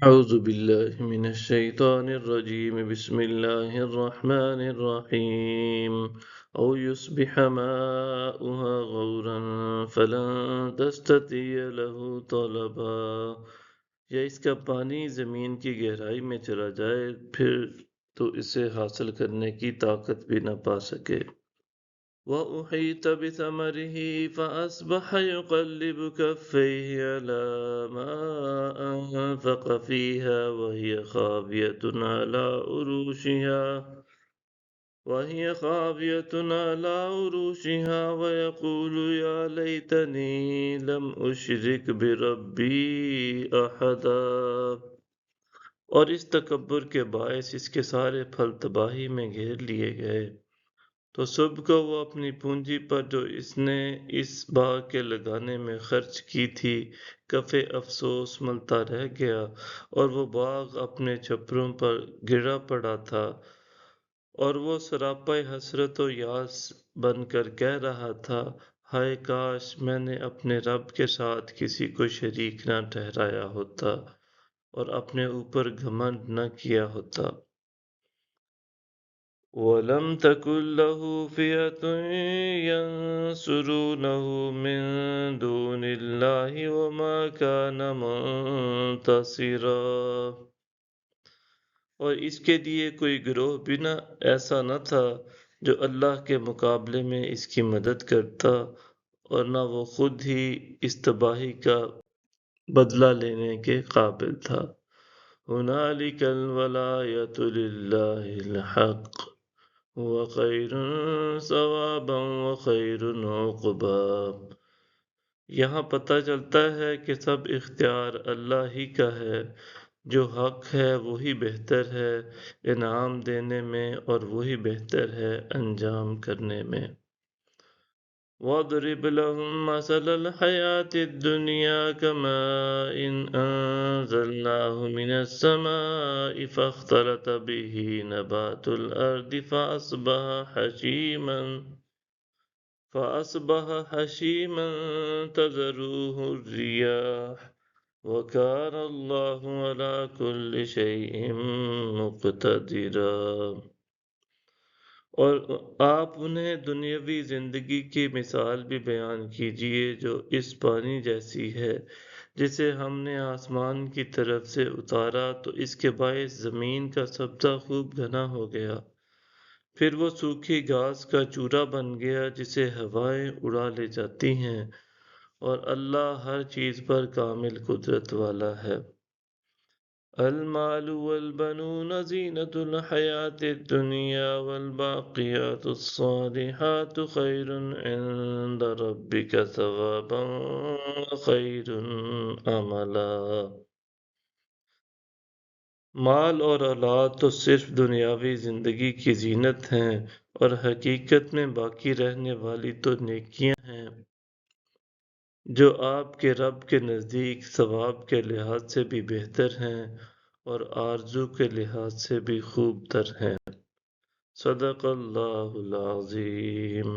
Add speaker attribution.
Speaker 1: أعوذ بالله من الشيطان الرجيم بسم الله الرحمن الرحيم أو يصبح ماؤها غورا فلن تستطيع له طلبا یا اس کا پانی زمین کی گہرائی میں چلا جائے پھر تو اسے حاصل کرنے کی طاقت بھی نہ پا سکے وَأُحِيطَ بِثَمَرِهِ فَأَصْبَحَ يُقَلِّبُ كَفَّيْهِ عَلَى مَا أَنفَقَ فِيهَا وَهِيَ خَاوِيَةٌ عَلَى عُرُوشِهَا وَيَقُولُ يَا لَيْتَنِي لَمْ أُشْرِكْ بِرَبِّي أَحَدًا۔ اور اس تکبر کے باعث اس کے سارے پھل تباہی میں گھیر لیے گئے، تو صبح کو وہ اپنی پونجی پر جو اس نے اس باغ کے لگانے میں خرچ کی تھی کف افسوس ملتا رہ گیا، اور وہ باغ اپنے چھپروں پر گرا پڑا تھا، اور وہ سراپا حسرت و یاس بن کر کہہ رہا تھا، ہائے کاش میں نے اپنے رب کے ساتھ کسی کو شریک نہ ٹھہرایا ہوتا اور اپنے اوپر گھمنڈ نہ کیا ہوتا۔ وَلَمْ تَكُنْ لَهُ فِئَةٌ يَنْصُرُونَهُ مِنْ دُونِ اللَّهِ وَمَا كَانَ مُنْتَصِرًا، اور اس کے لیے کوئی گروہ بھی ایسا نہ تھا جو اللہ کے مقابلے میں اس کی مدد کرتا، اور نہ وہ خود ہی اس تباہی کا بدلہ لینے کے قابل تھا۔ هُنَالِكَ الْوَلَایَةُ لِلَّهِ الْحَقِّ هُوَ خَيْرٌ ثَوَابًا وَخَيْرٌ عُقْبًا۔ یہاں پتہ چلتا ہے کہ سب اختیار اللہ ہی کا ہے، جو حق ہے وہی بہتر ہے انعام دینے میں، اور وہی بہتر ہے انجام کرنے میں۔ وَاضْرِبْ لَهُم مَّثَلَ الْحَيَاةِ الدُّنْيَا كَمَاءٍ أَنزَلْنَاهُ مِنَ السَّمَاءِ فَاخْتَلَطَ بِهِ نَبَاتُ الْأَرْضِ فَأَصْبَحَ هَشِيمًا تَذَرُوهُ الرِّيَاحُ وَكَانَ اللَّهُ عَلَىٰ كُلِّ شَيْءٍ مُقْتَدِرًا۔ اور آپ انہیں دنیاوی زندگی کی مثال بھی بیان کیجیے جو اس پانی جیسی ہے جسے ہم نے آسمان کی طرف سے اتارا، تو اس کے باعث زمین کا سبزہ خوب گھنا ہو گیا، پھر وہ سوکھی گھاس کا چورا بن گیا جسے ہوائیں اڑا لے جاتی ہیں، اور اللہ ہر چیز پر کامل قدرت والا ہے۔ المال والبنون زینة الحیاة الدنیا والباقیات الصالحات خیر عند ربک ثوابا وخیر عملا۔ مال اور اولاد تو صرف دنیاوی زندگی کی زینت ہیں، اور حقیقت میں باقی رہنے والی تو نیکیاں ہیں جو آپ کے رب کے نزدیک ثواب کے لحاظ سے بھی بہتر ہیں اور آرزو کے لحاظ سے بھی خوب تر ہیں۔ صدق اللہ العظیم۔